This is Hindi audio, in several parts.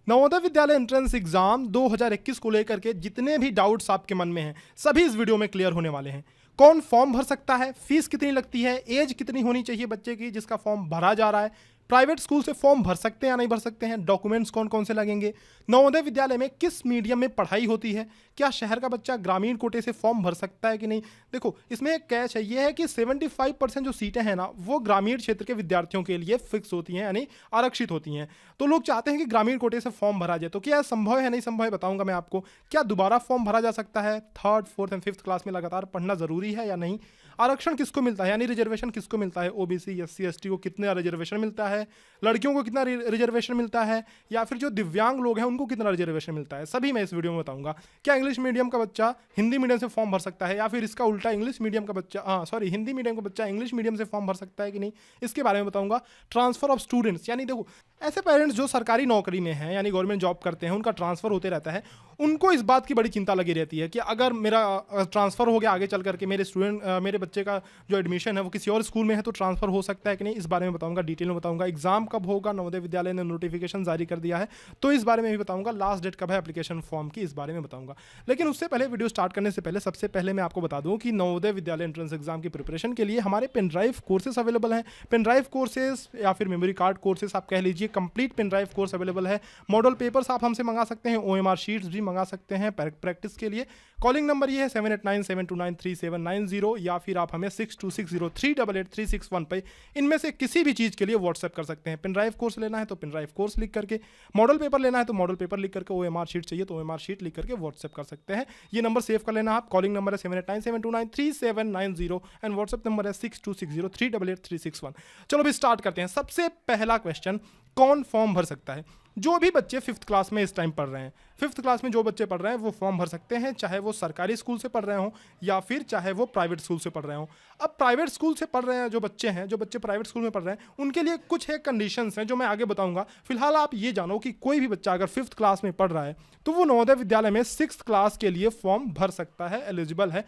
नवोदय विद्यालय एंट्रेंस एग्जाम 2021 को लेकर के जितने भी डाउट्स आपके मन में हैं सभी इस वीडियो में क्लियर होने वाले हैं। कौन फॉर्म भर सकता है, फीस कितनी लगती है, एज कितनी होनी चाहिए बच्चे की जिसका फॉर्म भरा जा रहा है, प्राइवेट स्कूल से फॉर्म भर सकते हैं या नहीं भर सकते हैं, डॉक्यूमेंट्स कौन कौन से लगेंगे, नवोदय विद्यालय में किस मीडियम में पढ़ाई होती है, क्या शहर का बच्चा ग्रामीण कोटे से फॉर्म भर सकता है कि नहीं। देखो इसमें एक कैच है, ये है कि 75% जो सीटें हैं ना वो ग्रामीण क्षेत्र के विद्यार्थियों के लिए फिक्स होती हैं यानी आरक्षित होती हैं। तो लोग चाहते हैं कि ग्रामीण कोटे से फॉर्म भरा जाए। तो क्या संभव है नहीं संभव है बताऊंगा मैं आपको। क्या दोबारा फॉर्म भरा जा सकता है, third fourth and fifth class में लगातार पढ़ना जरूरी है या नहीं, आरक्षण किसको मिलता है यानी रिजर्वेशन किसको मिलता है, ओबीसी एससी एसटी को कितना रिजर्वेशन मिलता है, लड़कियों को कितना रिजर्वेशन मिलता है, या फिर जो दिव्यांग लोग हैं उनको कितना रिजर्वेशन मिलता है, सभी मैं इस वीडियो में बताऊंगा। क्या इंग्लिश मीडियम का बच्चा हिंदी मीडियम से फॉर्म भर सकता है या फिर इसका उल्टा इंग्लिश मीडियम का बच्चा हिंदी मीडियम का बच्चा इंग्लिश मीडियम से फॉर्म भर सकता है कि नहीं, इसके बारे में बताऊंगा। ट्रांसफर ऑफ स्टूडेंट्स यानी देखो ऐसे पेरेंट्स जो सरकारी नौकरी में हैं यानी गवर्नमेंट जॉब करते हैं, उनका ट्रांसफर होते रहता है, उनको इस बात की बड़ी चिंता लगी रहती है कि अगर मेरा ट्रांसफर हो गया आगे चल करके मेरे बच्चे का जो एडमिशन है वो किसी और स्कूल में है तो ट्रांसफर हो सकता है कि नहीं, इस बारे में बताऊंगा, डिटेल में बताऊंगा। एग्जाम कब होगा, नवोदय विद्यालय ने नोटिफिकेशन जारी कर दिया है तो इस बारे में भी बताऊंगा। लास्ट डेट कब है एप्लीकेशन फॉर्म की, इस बारे में बताऊंगा। लेकिन उससे पहले वीडियो स्टार्ट करने से पहले सबसे पहले मैं आपको बता दूं कि नवोदय विद्यालय एंट्रेंस एग्जाम की प्रिपरेशन के लिए हमारे पेन ड्राइव कोर्सेस अवेलेबल हैं। पेन ड्राइव कोर्सेज या फिर मेमोरी कार्ड कोर्सेज आप कह लीजिए, complete pen drive course available है। मॉडल पेपर्स आप हमसे मंगा सकते हैं, ओएमआर शीट्स भी मंगा सकते हैं प्रैक्टिस के लिए। कॉलिंग नंबर ये है 7897293790 या फिर आप हमें 6260388361 पे इनमें से किसी भी चीज़ के लिए व्हाट्सएप कर सकते हैं। पेन ड्राइव कोर्स लेना है तो पेन ड्राइव कोर्स लिख करके, मॉडल पेपर लेना है तो मॉडल पेपर लिख करके, ओएमआर शीट चाहिए तो ओएमआर शीट लिख करके व्हाट्सएप कर सकते हैं। ये नंबर सेव कर लेना आप। कॉलिंग नंबर है 7897293790 एंड व्हाट्सएप नंबर है 6260388361। चलो भी स्टार्ट करते हैं। सबसे पहला क्वेश्चन, कौन फॉर्म भर सकता है? जो भी बच्चे फिफ्थ क्लास में इस टाइम पढ़ रहे हैं, फिफ्थ क्लास में जो बच्चे पढ़ रहे हैं वो फॉर्म भर सकते हैं, चाहे वो सरकारी स्कूल से पढ़ रहे हों या फिर चाहे वो प्राइवेट स्कूल से पढ़ रहे हों। अब प्राइवेट स्कूल से पढ़ रहे हैं जो बच्चे प्राइवेट स्कूल में पढ़ रहे हैं उनके लिए कुछ एक कंडीशंस हैं जो मैं आगे बताऊंगा। फिलहाल आप ये जानो कि कोई भी बच्चा अगर फिफ्थ क्लास में पढ़ रहा है तो वो नवोदय विद्यालय में सिक्स्थ क्लास के लिए फॉर्म भर सकता है, एलिजिबल है।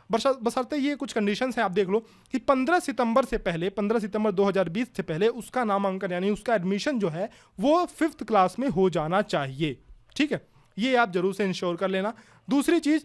बशर्ते ये कुछ कंडीशंस हैं, आप देख लो कि 15 सितंबर 2020 से पहले उसका नामांकन यानी उसका एडमिशन जो है वो फिफ्थ क्लास में हो जाना चाहिए। ठीक है, ये आप जरूर से इंश्योर कर लेना। दूसरी चीज़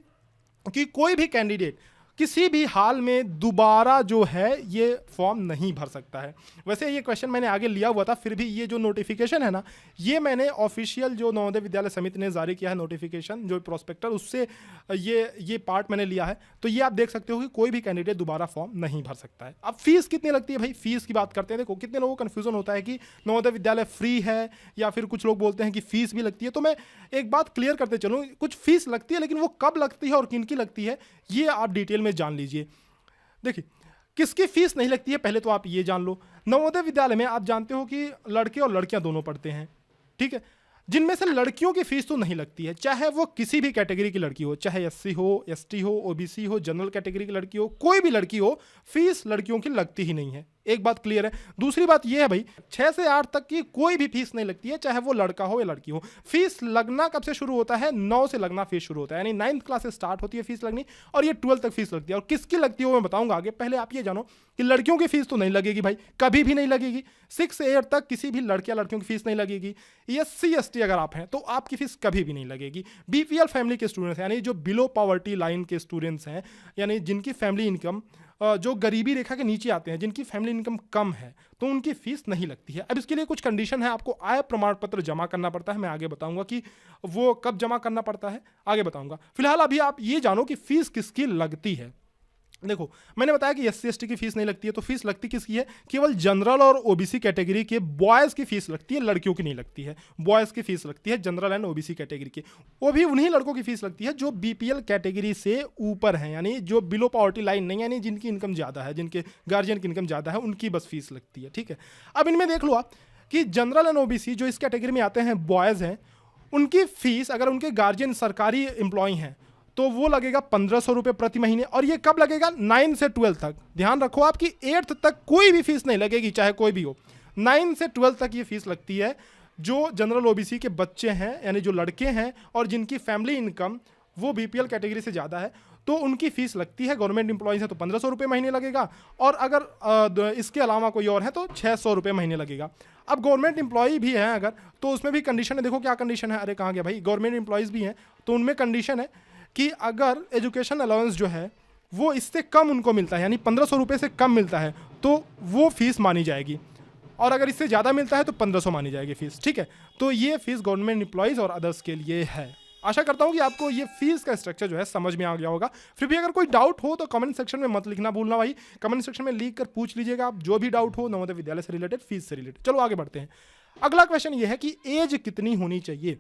कि कोई भी कैंडिडेट किसी भी हाल में दोबारा जो है ये फॉर्म नहीं भर सकता है। वैसे ये क्वेश्चन मैंने आगे लिया हुआ था, फिर भी ये जो नोटिफिकेशन है ना, ये मैंने ऑफिशियल जो नवोदय विद्यालय समिति ने जारी किया है नोटिफिकेशन, जो प्रोस्पेक्टर, उससे ये पार्ट मैंने लिया है। तो ये आप देख सकते हो कि कोई भी कैंडिडेट दोबारा फॉर्म नहीं भर सकता है। अब फीस कितनी लगती है भाई, फीस की बात करते हैं। देखो कितने लोगों को कन्फ्यूजन होता है कि नवोदय विद्यालय फ्री है या फिर कुछ लोग बोलते हैं कि फीस भी लगती है। तो मैं एक बात क्लियर करते चलूँ, कुछ फीस लगती है लेकिन वो कब लगती है और किन की लगती है ये आप डिटेल में जान लीजिए। देखिए किसकी फीस नहीं लगती है पहले तो आप ये जान लो। नवोदय विद्यालय में आप जानते हो कि लड़के और लड़कियां दोनों पढ़ते हैं, ठीक है, जिनमें से लड़कियों की फीस तो नहीं लगती है, चाहे वो किसी भी कैटेगरी की लड़की हो, चाहे एससी हो, एसटी हो, ओबीसी हो, जनरल कैटेगरी की लड़की हो, कोई भी लड़की हो, फीस लड़कियों की लगती ही नहीं है। एक बात क्लियर है। दूसरी बात यह है भाई 6 से 8 तक की कोई भी फीस नहीं लगती है, चाहे वो लड़का हो या लड़की हो। फीस लगना कब से शुरू होता है? 9 से लगना फीस शुरू होता है, यानी 9th क्लास से स्टार्ट होती है फीस लगनी और ये 12 तक फीस लगती है। और किसकी लगती है वो मैं बताऊंगा आगे। पहले आप ये जानो कि लड़कियों की फीस तो नहीं लगेगी भाई, कभी भी नहीं लगेगी। 6 से 8 तक किसी भी लड़के या लड़कियों की फीस नहीं लगेगी। एससी एसटी अगर आप हैं तो आपकी फीस कभी भी नहीं लगेगी। बीपीएल फैमिली के स्टूडेंट्स हैं यानी जो बिलो पॉवर्टी लाइन के स्टूडेंट्स हैं, यानी जिनकी फैमिली इनकम जो गरीबी रेखा के नीचे आते हैं, जिनकी फैमिली इनकम कम है, तो उनकी फीस नहीं लगती है। अब इसके लिए कुछ कंडीशन है, आपको आय प्रमाण पत्र जमा करना पड़ता है। मैं आगे बताऊंगा कि वो कब जमा करना पड़ता है, आगे बताऊंगा। फिलहाल अभी आप ये जानो कि फीस किसकी लगती है। देखो मैंने बताया कि एससी एसटी की फीस नहीं लगती है, तो फीस लगती किसकी है? केवल जनरल और ओबीसी कैटेगरी के बॉयज़ की फीस लगती है, लड़कियों की नहीं लगती है। बॉयज़ की फीस लगती है जनरल एंड ओबीसी कैटेगरी की। वो भी उन्हीं लड़कों की फीस लगती है जो बीपीएल कैटेगरी से ऊपर हैं, यानी जो बिलो पॉवर्टी लाइन नहीं, यानी जिनकी इनकम ज़्यादा है, जिनके गार्जियन की इनकम ज़्यादा है, उनकी बस फीस लगती है। ठीक है, अब इनमें देख लो आप कि जनरल एंड ओबीसी जो इस कैटेगरी में आते हैं, बॉयज़ हैं, उनकी फीस अगर उनके गार्जियन सरकारी एम्प्लॉय हैं तो वो लगेगा 1500 रुपये प्रति महीने। और ये कब लगेगा? 9 से 12 तक। ध्यान रखो आपकी 8th तक कोई भी फीस नहीं लगेगी, चाहे कोई भी हो। 9 से 12 तक ये फीस लगती है जो जनरल ओबीसी के बच्चे हैं, यानी जो लड़के हैं और जिनकी फैमिली इनकम वो बीपीएल कैटेगरी से ज़्यादा है तो उनकी फ़ीस लगती है। गवर्नमेंट एम्प्लॉइज़ है तो 1500 रुपये महीने लगेगा, और अगर इसके अलावा कोई और है तो 600 रुपये महीने लगेगा। अब गवर्नमेंट एम्प्लॉई भी हैं अगर, तो उसमें भी कंडीशन है। देखो क्या कंडीशन है, अरे कहाँ गया भाई, गवर्नमेंट एम्प्लॉइज़ भी हैं तो उनमें कंडीशन है कि अगर एजुकेशन अलाउंस जो है वो इससे कम उनको मिलता है, यानी 1500 रुपये से कम मिलता है, तो वो फ़ीस मानी जाएगी, और अगर इससे ज़्यादा मिलता है तो 1500 मानी जाएगी फ़ीस। ठीक है, तो ये फ़ीस गवर्नमेंट एम्प्लॉइज़ और अदर्स के लिए है। आशा करता हूँ कि आपको ये फीस का स्ट्रक्चर जो है समझ में आ गया होगा। फिर भी अगर कोई डाउट हो तो कमेंट सेक्शन में मत लिखना भूलना भाई, कमेंट सेक्शन में लिख कर पूछ लीजिएगा आप, जो भी डाउट हो नवोदय विद्यालय से रिलेटेड, फीस से रिलेटेड। चलो आगे बढ़ते हैं। अगला क्वेश्चन ये है कि एज कितनी होनी चाहिए।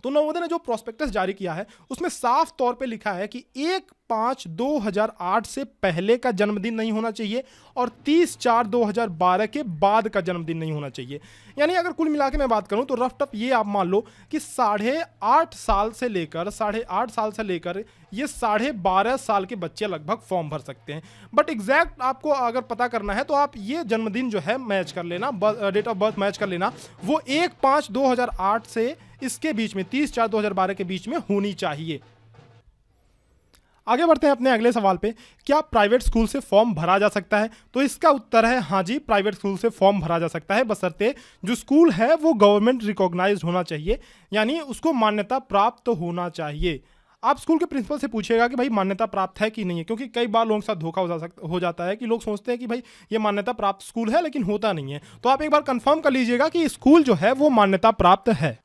तो नवोदय ने जो प्रोस्पेक्टस जारी किया है उसमें साफ तौर पे लिखा है कि 1/5/2008 से पहले का जन्मदिन नहीं होना चाहिए और 30/4/2012 के बाद का जन्मदिन नहीं होना चाहिए। यानी अगर कुल मिला के मैं बात करूं तो रफ टफ ये आप मान लो कि 8.5 साल से लेकर ये 12.5 साल के बच्चे लगभग फॉर्म भर सकते हैं। बट एग्जैक्ट आपको अगर पता करना है तो आप ये जन्मदिन जो है मैच कर लेना, डेट ऑफ बर्थ मैच कर लेना, वो 1/5/2008 से इसके बीच में 30/4/2012 के बीच में होनी चाहिए। आगे बढ़ते हैं अपने अगले सवाल पे, क्या प्राइवेट स्कूल से फॉर्म भरा जा सकता है। तो इसका उत्तर है हाँ जी, प्राइवेट स्कूल से फॉर्म भरा जा सकता है, बशर्ते जो स्कूल है वो गवर्नमेंट रिकॉग्नाइज्ड होना चाहिए, यानी उसको मान्यता प्राप्त होना चाहिए। आप स्कूल के प्रिंसिपल से पूछिएगा कि भाई मान्यता प्राप्त है कि नहीं है, क्योंकि कई बार लोगों के साथ धोखा हो जाता है कि लोग सोचते हैं कि भाई ये मान्यता प्राप्त स्कूल है, लेकिन होता नहीं है। तो आप एक बार कंफर्म कर लीजिएगा कि स्कूल जो है वो मान्यता प्राप्त है।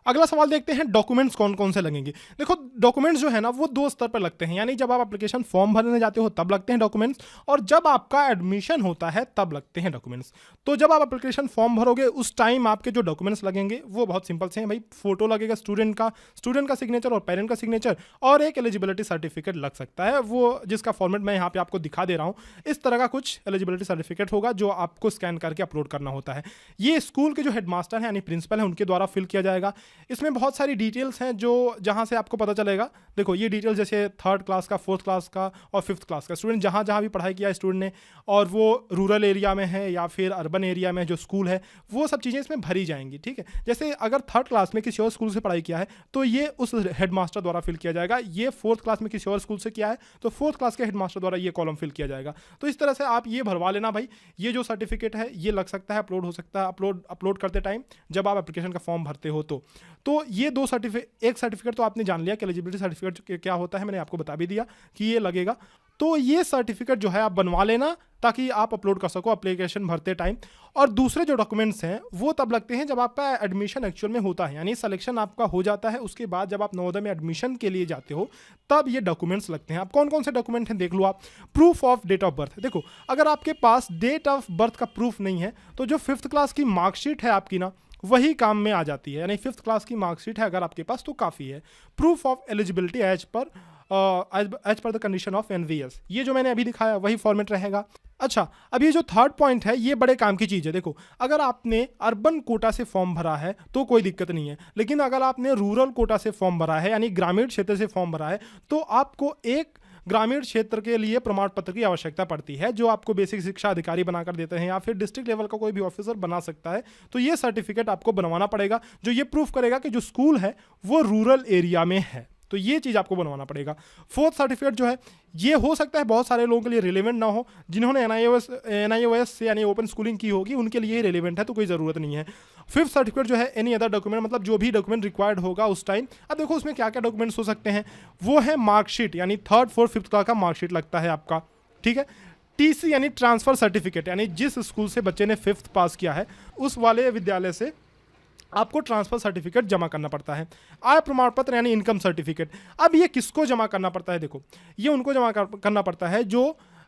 अगला सवाल देखते हैं, डॉक्यूमेंट्स कौन कौन से लगेंगे। देखो डॉक्यूमेंट्स जो है ना वो 2 स्तर पर लगते हैं, यानी जब आप एप्लीकेशन फॉर्म भरने जाते हो तब लगते हैं डॉक्यूमेंट्स, और जब आपका एडमिशन होता है तब लगते हैं डॉक्यूमेंट्स। तो जब आप एप्लीकेशन फॉर्म भरोगे उस टाइम आपके जो डॉक्यूमेंट्स लगेंगे वो बहुत सिंपल से हैं भाई। फोटो लगेगा स्टूडेंट का सिग्नेचर और पेरेंट का सिग्नेचर, और एक एलिजिबिलिटी सर्टिफिकेट लग सकता है, वो जिसका फॉर्मेट मैं यहाँ पे आपको दिखा दे रहा हूँ। इस तरह का कुछ एलिजिबिलिटी सर्टिफिकेट होगा जो आपको स्कैन करके अपलोड करना होता है। ये स्कूल के जो हेडमास्टर हैं यानी प्रिंसिपल हैं उनके द्वारा फिल किया जाएगा। इसमें बहुत सारी डिटेल्स हैं जो जहां से आपको पता चलेगा। देखो ये डिटेल्स जैसे 3rd क्लास का, 4th क्लास का और 5th क्लास का स्टूडेंट जहां भी पढ़ाई किया स्टूडेंट ने, और वो रूरल एरिया में है या फिर अर्बन एरिया में जो स्कूल है, वो सब चीज़ें इसमें भरी जाएंगी। ठीक है, जैसे अगर 3rd क्लास में किसी और स्कूल से पढ़ाई किया है तो ये उस हेडमास्टर द्वारा फिल किया जाएगा। ये 4th क्लास में किसी और स्कूल से किया है तो 4th क्लास के हेडमास्टर द्वारा ये कॉलम फिल किया जाएगा। तो इस तरह से आप ये भरवा लेना भाई। ये जो सर्टिफिकेट है ये लग सकता है, अपलोड हो सकता है अपलोड करते टाइम जब आप एप्लीकेशन का फॉर्म भरते हो। तो ये 2 सर्टिफिकेट, एक सर्टिफिकेट तो आपने जान लिया कि एलिजिबिलिटी सर्टिफिकेट क्या होता है, मैंने आपको बता भी दिया कि ये लगेगा। तो ये सर्टिफिकेट जो है आप बनवा लेना ताकि आप अपलोड कर सको एप्लीकेशन भरते टाइम। और दूसरे जो डॉक्यूमेंट्स हैं वो तब लगते हैं जब आपका एडमिशन एक्चुअल में होता है, यानी सिलेक्शन आपका हो जाता है, उसके बाद जब आप नवोदय में एडमिशन के लिए जाते हो तब ये डॉक्यूमेंट्स लगते हैं। आप कौन कौन से डॉक्यूमेंट हैं देख लो आप। Proof of date of birth, देखो अगर आपके पास डेट ऑफ बर्थ का प्रूफ नहीं है तो जो 5th क्लास की मार्कशीट है आपकी ना वही काम में आ जाती है, यानी 5th क्लास की मार्कशीट है अगर आपके पास तो काफ़ी है। Proof of eligibility as per the condition of NVS, ये जो मैंने अभी दिखाया वही फॉर्मेट रहेगा। अच्छा, अब ये जो 3rd पॉइंट है ये बड़े काम की चीज़ है। देखो अगर आपने अर्बन कोटा से फॉर्म भरा है तो कोई दिक्कत नहीं है, लेकिन अगर आपने रूरल कोटा से फॉर्म भरा है यानी ग्रामीण क्षेत्र से फॉर्म भरा है तो आपको एक ग्रामीण क्षेत्र के लिए प्रमाण पत्र की आवश्यकता पड़ती है जो आपको बेसिक शिक्षा अधिकारी बनाकर देते हैं या फिर डिस्ट्रिक्ट लेवल का कोई भी ऑफिसर बना सकता है। तो ये सर्टिफिकेट आपको बनवाना पड़ेगा जो ये प्रूफ करेगा कि जो स्कूल है वो रूरल एरिया में है। तो ये चीज़ आपको बनवाना पड़ेगा। 4th सर्टिफिकेट जो है ये हो सकता है बहुत सारे लोगों के लिए रिलेवेंट ना हो, जिन्होंने NIOS से यानी ओपन स्कूलिंग की होगी उनके लिए ही रिलेवेंट है, तो कोई ज़रूरत नहीं है। 5th सर्टिफिकेट जो है एनी अदर डॉक्यूमेंट, मतलब जो भी डॉक्यूमेंट रिक्वायर्ड होगा उस टाइम। अब देखो उसमें क्या क्या डॉक्यूमेंट्स हो सकते हैं, वो है मार्कशीट, यानी 3rd 4th 5th क्लास का मार्कशीट लगता है आपका। ठीक है, TC यानी ट्रांसफ़र सर्टिफिकेट, यानी जिस स्कूल से बच्चे ने 5th पास किया है उस वाले विद्यालय से आपको ट्रांसफ़र सर्टिफिकेट जमा करना पड़ता है। आय प्रमाण पत्र यानी इनकम सर्टिफिकेट, अब ये किसको जमा करना पड़ता है, देखो ये उनको जमा करना पड़ता है जो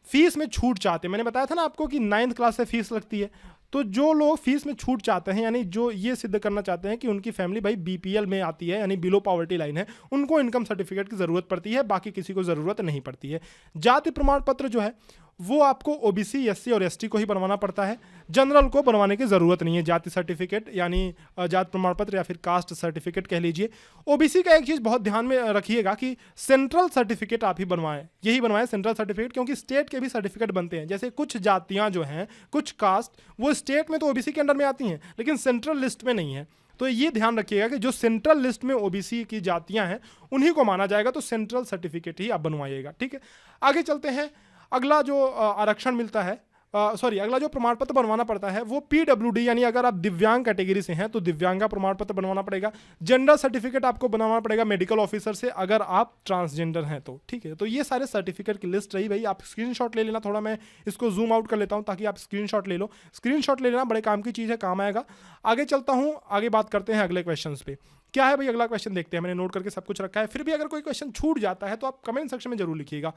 फीस में छूट चाहते हैं। मैंने बताया था ना आपको कि 9th क्लास से फीस लगती है, तो जो लोग फीस में छूट चाहते हैं यानी जो ये सिद्ध करना चाहते हैं कि उनकी फैमिली भाई BPL में आती है यानी बिलो पॉवर्टी लाइन है, उनको इनकम सर्टिफिकेट की ज़रूरत पड़ती है, बाकी किसी को ज़रूरत नहीं पड़ती है। जाति प्रमाण पत्र जो है वो आपको OBC SC और ST को ही बनवाना पड़ता है, जनरल को बनवाने की ज़रूरत नहीं है। जाति सर्टिफिकेट यानी जाति प्रमाण पत्र या फिर कास्ट सर्टिफिकेट कह लीजिए। OBC का एक चीज़ बहुत ध्यान में रखिएगा कि सेंट्रल सर्टिफिकेट आप ही बनवाएं, यही बनवाएं सेंट्रल सर्टिफिकेट, क्योंकि स्टेट के भी सर्टिफिकेट बनते हैं। जैसे कुछ जातियाँ जो हैं, कुछ कास्ट वो स्टेट में तो OBC के अंडर में आती हैं लेकिन सेंट्रल लिस्ट में नहीं है, तो ये ध्यान रखिएगा कि जो सेंट्रल लिस्ट में ओबीसी की जातियां हैं उन्हीं को माना जाएगा, तो सेंट्रल सर्टिफिकेट ही आप बनवाइएगा, ठीक है। आगे चलते हैं, अगला जो आरक्षण मिलता है, अगला जो प्रमाण पत्र बनवाना पड़ता है वो पीडब्ल्यूडी, यानी अगर आप दिव्यांग कैटेगरी से हैं तो दिव्यांग का प्रमाण पत्र बनवाना पड़ेगा। जेंडर सर्टिफिकेट आपको बनवाना पड़ेगा मेडिकल ऑफिसर से अगर आप ट्रांसजेंडर हैं तो, ठीक है। तो ये सारे सर्टिफिकेट की लिस्ट रही भाई, आप स्क्रीनशॉट ले लेना, थोड़ा मैं इसको जूम आउट कर लेता हूँ ताकि आप स्क्रीनशॉट ले लो। स्क्रीनशॉट ले लेना, बड़े काम की चीज़ है, काम आएगा। आगे चलता हूँ, आगे बात करते हैं अगले क्वेश्चन पे। क्या है भाई अगला क्वेश्चन, देखते हैं, मैंने नोट करके सब कुछ रखा है, फिर भी अगर कोई क्वेश्चन छूट जाता है तो आप कमेंट सेक्शन में जरूर लिखिएगा।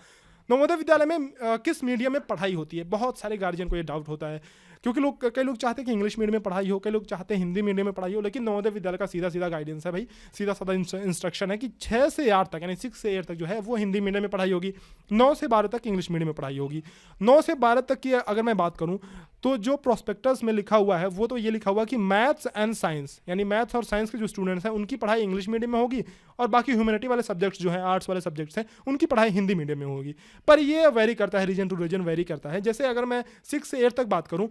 नवोदय विद्यालय में किस मीडियम में पढ़ाई होती है? बहुत सारे गार्जियन को ये डाउट होता है, क्योंकि कई लोग चाहते हैं कि इंग्लिश मीडियम में पढ़ाई हो, कई लोग चाहते हैं हिंदी मीडियम में पढ़ाई हो, लेकिन नवोदय विद्यालय का सीधा सीधा गाइडेंस है भाई, सीधा साधा इंस्ट्रक्शन है कि 6 से 8 तक, यानी 6 से 8 तक जो है वो हिंदी मीडियम में पढ़ाई होगी, 9 से 12 तक इंग्लिश मीडियम में पढ़ाई होगी। 9 से 12 तक की अगर मैं बात करूँ तो जो प्रोस्पेक्टस में लिखा हुआ है वो तो ये लिखा हुआ कि मैथ्स एंड साइंस, यानी मैथ्स और साइंस के जो स्टूडेंट्स हैं उनकी पढ़ाई इंग्लिश मीडियम में होगी, और बाकी ह्यूमैनिटी वाले सब्जेक्ट्स जो हैं, आर्ट्स वाले सब्जेक्ट्स हैं, उनकी पढ़ाई हिंदी मीडियम में होगी। पर ये वेरी करता है, रीजन टू रीजन वेरी करता है। जैसे अगर मैं 6 से 8 तक बात करूँ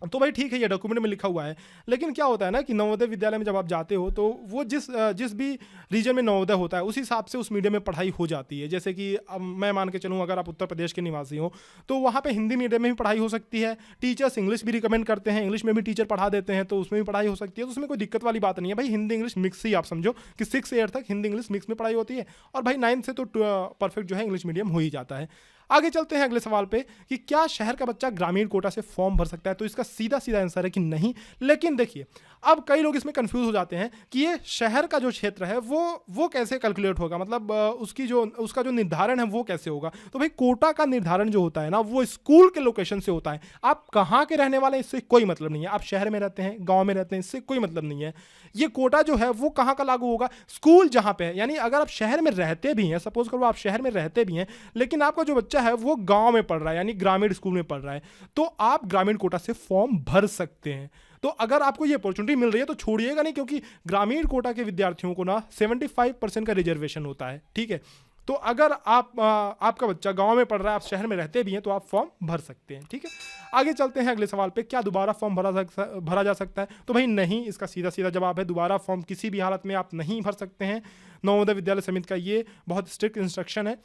तो भाई ठीक है, ये डॉक्यूमेंट में लिखा हुआ है, लेकिन क्या होता है ना कि नवोदय विद्यालय में जब आप जाते हो तो वो जिस भी रीजन में नवोदय होता है उस हिसाब से उस मीडियम में पढ़ाई हो जाती है। जैसे कि अब मैं मान के चलूँ, अगर आप उत्तर प्रदेश के निवासी हो तो वहाँ पे हिंदी मीडियम में भी पढ़ाई हो सकती है, टीचर्स इंग्लिश भी रिकमेंड करते हैं, इंग्लिश में भी टीचर पढ़ा देते हैं, तो उसमें भी पढ़ाई हो सकती है, तो उसमें कोई दिक्कत वाली बात नहीं है भाई। हिंदी इंग्लिश मिक्स ही आप समझो कि 6 से 8 तक हिंदी इंग्लिश मिक्स में पढ़ाई होती है, और भाई 9 से तो परफेक्ट जो है इंग्लिश मीडियम हो ही जाता है। आगे चलते हैं अगले सवाल पे कि क्या शहर का बच्चा ग्रामीण कोटा से फॉर्म भर सकता है? तो इसका सीधा सीधा आंसर है कि नहीं। लेकिन देखिए, अब कई लोग इसमें कंफ्यूज हो जाते हैं कि ये शहर का जो क्षेत्र है वो कैसे कैलकुलेट होगा, मतलब उसका जो निर्धारण है वो कैसे होगा। तो भाई कोटा का निर्धारण जो होता है ना वो स्कूल के लोकेशन से होता है। आप कहाँ के रहने वाले इससे कोई मतलब नहीं है, आप शहर में रहते हैं, गाँव में रहते हैं, इससे कोई मतलब नहीं है। ये कोटा जो है वो कहाँ का लागू होगा? स्कूल जहाँ पे है, यानी अगर आप शहर में रहते भी हैं, सपोज करो आप शहर में रहते भी हैं, लेकिन आपका जो बच्चा है वो गांव में पढ़ रहा है, यानी ग्रामीण स्कूल में पढ़ रहा है, तो आप ग्रामीण कोटा से फॉर्म भर सकते हैं। तो अगर आपको ये अपॉर्चुनिटी मिल रही है तो छोड़िएगा नहीं, क्योंकि ग्रामीण कोटा के विद्यार्थियों को ना 75% का रिजर्वेशन होता है, ठीक है। तो अगर आपका बच्चा गांव में पढ़ रहा है, आप शहर में रहते भी हैं, तो आप फॉर्म भर सकते हैं, ठीक है। आगे चलते हैं अगले सवाल पे, क्या दोबारा फॉर्म भरा जा सकता है? तो भाई नहीं, इसका सीधा सीधा जवाब है दोबारा फॉर्म किसी भी हालत में आप नहीं भर सकते हैं। नवोदय विद्यालय समिति का ये बहुत स्ट्रिक्ट इंस्ट्रक्शन है।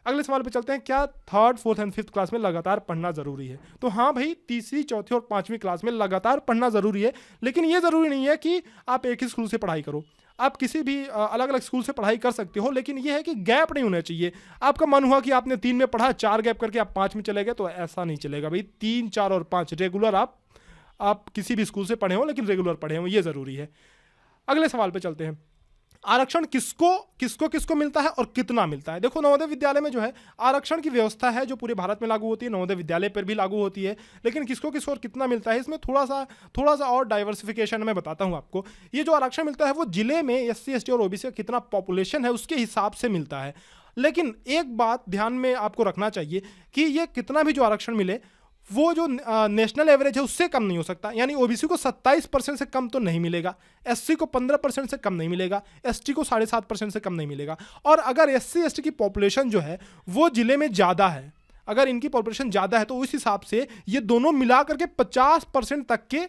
अगले सवाल पे चलते हैं, क्या 3rd, 4th and 5th class में लगातार पढ़ना जरूरी है? तो हाँ भाई, 3री, 4थी और 5वीं क्लास में लगातार पढ़ना जरूरी है, लेकिन ये जरूरी नहीं है कि आप एक ही स्कूल से पढ़ाई करो। आप किसी भी अलग अलग स्कूल से पढ़ाई कर सकते हो, लेकिन ये है कि गैप नहीं होना चाहिए। आपका मन हुआ कि आपने 3 में पढ़ा, 4 गैप करके आप 5 में चले गए, तो ऐसा नहीं चलेगा भाई। 3, 4 और 5 रेगुलर आप किसी भी स्कूल से पढ़े हो, लेकिन रेगुलर पढ़े हो, ये जरूरी है। अगले सवाल पे चलते हैं, आरक्षण किसको मिलता है और कितना मिलता है? देखो, नवोदय विद्यालय में जो है आरक्षण की व्यवस्था है जो पूरे भारत में लागू होती है, नवोदय विद्यालय पर भी लागू होती है, लेकिन किसको और कितना मिलता है इसमें थोड़ा सा और डाइवर्सिफिकेशन मैं बताता हूं आपको। ये जो आरक्षण मिलता है वो जिले में SC, ST और OBC का कितना पॉपुलेशन है उसके हिसाब से मिलता है। लेकिन एक बात ध्यान में आपको रखना चाहिए कि ये कितना भी जो आरक्षण मिले वो जो नेशनल एवरेज है उससे कम नहीं हो सकता। यानी OBC को 27% से कम तो नहीं मिलेगा, SC को 15% से कम नहीं मिलेगा, ST को 7.5% से कम नहीं मिलेगा। और अगर SC, ST की पॉपुलेशन जो है वो जिले में ज़्यादा है, अगर इनकी पॉपुलेशन ज़्यादा है तो उस हिसाब से ये दोनों मिला करके 50% तक के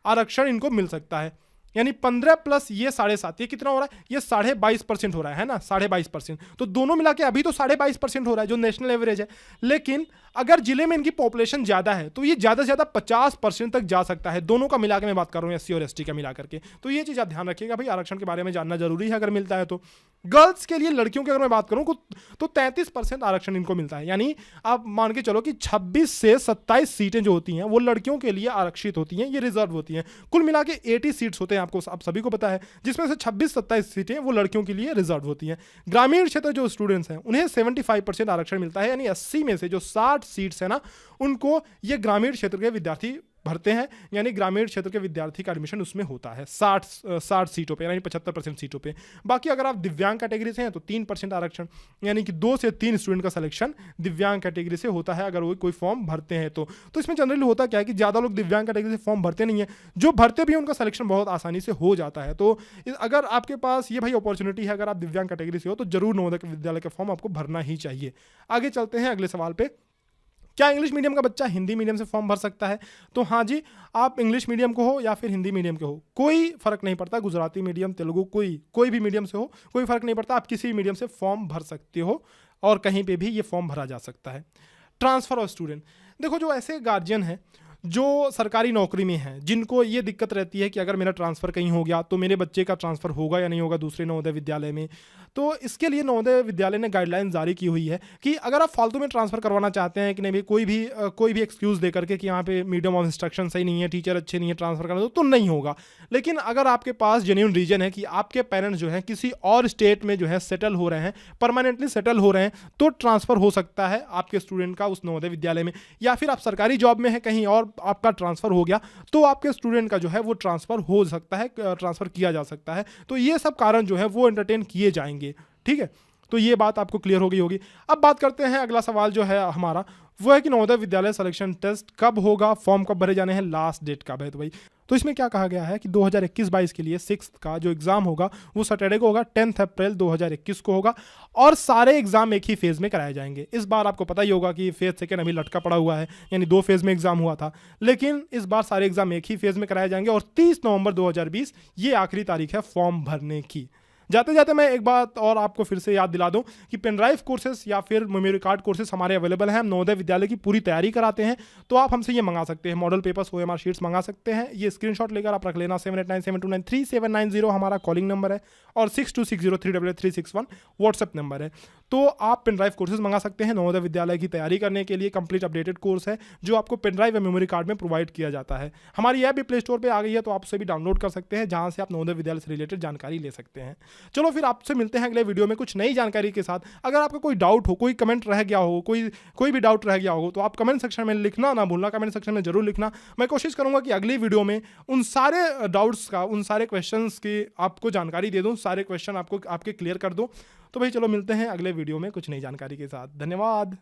आरक्षण इनको मिल सकता है। यानी 15 प्लस ये 7.5, ये कितना हो रहा है? ये 22.5% हो रहा है ना, 22.5%। तो दोनों मिला के अभी तो 22.5% हो रहा है जो नेशनल एवरेज है। लेकिन अगर जिले में इनकी पॉपुलेशन ज़्यादा है तो ये ज़्यादा से ज़्यादा 50% तक जा सकता है। दोनों का मिला के मैं बात कर रहा हूँ, SC और ST का मिला करके। तो ये चीज़ आप ध्यान रखिएगा भाई, आरक्षण के बारे में जानना जरूरी है अगर मिलता है तो। गर्ल्स के लिए, लड़कियों की अगर मैं बात करूँ तो 33% आरक्षण इनको मिलता है। यानी आप मान के चलो कि 26 से 27 सीटें जो होती हैं वो लड़कियों के लिए आरक्षित होती हैं, ये रिजर्व होती हैं। कुल मिला के 80 सीट्स होते हैं, आपको आप सभी को पता है, जिसमें से 26-27 सीटें वो लड़कियों के लिए रिजर्व होती हैं। ग्रामीण क्षेत्र जो स्टूडेंट्स हैं उन्हें 75% आरक्षण मिलता है, यानी 80 में से जो 60 सीट्स है ना उनको ये ग्रामीण क्षेत्र के विद्यार्थी भरते हैं। यानी ग्रामीण क्षेत्र के विद्यार्थी का एडमिशन उसमें होता है 60 सीटों पे, यानी 75% सीटों पे। बाकी अगर आप दिव्यांग कैटेगरी से हैं तो 3% आरक्षण, यानी कि 2 से 3 स्टूडेंट का सिलेक्शन दिव्यांग कैटेगरी से होता है अगर वो कोई फॉर्म भरते हैं तो। इसमें जनरली होता क्या है कि ज़्यादा लोग दिव्यांग कैटेगरी से फॉर्म भरते नहीं है, जो भरते भी हैं उनका सिलेक्शन बहुत आसानी से हो जाता है। तो अगर आपके पास ये भाई अपॉर्चुनिटी है, अगर आप दिव्यांग कैटेगरी से हो तो जरूर नवोदय विद्यालय का फॉर्म आपको भरना ही चाहिए। आगे चलते हैं अगले सवाल पे, क्या इंग्लिश मीडियम का बच्चा हिंदी मीडियम से फॉर्म भर सकता है? तो हाँ जी, आप इंग्लिश मीडियम को हो या फिर हिंदी मीडियम के हो, कोई फर्क नहीं पड़ता, गुजराती मीडियम, तेलुगु, कोई भी मीडियम से हो, कोई फर्क नहीं पड़ता, आप किसी भी मीडियम से फॉर्म भर सकते हो और कहीं पे भी ये फॉर्म भरा जा सकता है। ट्रांसफ़र ऑफ स्टूडेंट, देखो जो ऐसे गार्जियन हैं जो सरकारी नौकरी में हैं, जिनको ये दिक्कत रहती है कि अगर मेरा ट्रांसफ़र कहीं हो गया तो मेरे बच्चे का ट्रांसफ़र होगा या नहीं होगा दूसरे नवोदय विद्यालय में, तो इसके लिए नवोदय विद्यालय ने गाइडलाइन जारी की हुई है कि अगर आप फालतू में ट्रांसफ़र करवाना चाहते हैं कि नहीं भाई कोई भी एक्सक्यूज़ दे करके कि यहाँ पे मीडियम ऑफ इंस्ट्रक्शन सही नहीं है, टीचर अच्छे नहीं है, ट्रांसफ़र करना तो नहीं होगा। लेकिन अगर आपके पास जेन्युइन रीजन है कि आपके पेरेंट्स जो हैं किसी और स्टेट में जो है सेटल हो रहे हैं, परमानेंटली सेटल हो रहे हैं, तो ट्रांसफ़र हो सकता है आपके स्टूडेंट का उस नवोदय विद्यालय में। या फिर आप सरकारी जॉब में हैं कहीं और आपका ट्रांसफ़र हो गया तो आपके स्टूडेंट का जो है वो ट्रांसफ़र हो सकता है, ट्रांसफ़र किया जा सकता है। तो ये सब कारण जो है वो एंटरटेन किए जाएंगे, ठीक है। तो ये बात आपको क्लियर हो गई होगी। अब बात करते हैं, अगला सवाल जो है हमारा वो है कि नवोदय विद्यालय सिलेक्शन टेस्ट कब होगा, फॉर्म कब भरे जाने हैं, लास्ट डेट कब है। तो भाई तो इसमें क्या कहा गया है कि 2021-22 के लिए 6th का जो एग्ज़ाम होगा वो सैटरडे को होगा, 10 अप्रैल 2021 को होगा और सारे एग्ज़ाम एक ही फेज़ में कराए जाएंगे। इस बार आपको पता ही होगा कि फेज़ सेकेंड अभी लटका पड़ा हुआ है, यानी 2 फेज़ में एग्ज़ाम हुआ था, लेकिन इस बार सारे एग्ज़ाम एक ही फेज़ में कराए जाएंगे और 30 नवंबर 2020 ये आखिरी तारीख है फॉर्म भरने की। जाते जाते मैं एक बात और आपको फिर से याद दिला दूं कि पेन ड्राइव कोर्सेज या फिर मेमोरी कार्ड कोर्सेज हमारे अवेलेबल हैं। हम नवोदय विद्यालय की पूरी तैयारी कराते हैं, तो आप हमसे ये मंगा सकते हैं। मॉडल पेपर्स, OMR शीट्स मंगा सकते हैं। ये स्क्रीनशॉट लेकर आप रख लेना। 7897293790 हमारा कॉलिंग नंबर है और 6260388361 व्हाट्सएप नंबर है। तो आप पेन ड्राइव कोर्सेज मंगा सकते हैं। नवोदय विद्यालय की तैयारी करने के लिए कंप्लीट अपडेटेड कोर्स है जो आपको पेन ड्राइव या मेमोरी कार्ड में प्रोवाइड किया जाता है। हमारी ऐप भी प्ले स्टोर पर आ गई है, तो आप उसे भी डाउनलोड कर सकते हैं, जहाँ से आप नवोदय विद्यालय से रिलेटेड जानकारी ले सकते हैं। चलो फिर आपसे मिलते हैं अगले वीडियो में कुछ नई जानकारी के साथ। अगर आपका कोई डाउट हो, कोई कमेंट रह गया हो, कोई भी डाउट रह गया हो, तो आप कमेंट सेक्शन में लिखना ना भूलना। कमेंट सेक्शन में जरूर लिखना। मैं कोशिश करूंगा कि अगली वीडियो में उन सारे डाउट्स का, उन सारे क्वेश्चंस की आपको जानकारी दे दूं, सारे क्वेश्चन आपके क्लियर कर दूं। तो भाई चलो मिलते हैं अगले वीडियो में कुछ नई जानकारी के साथ। धन्यवाद।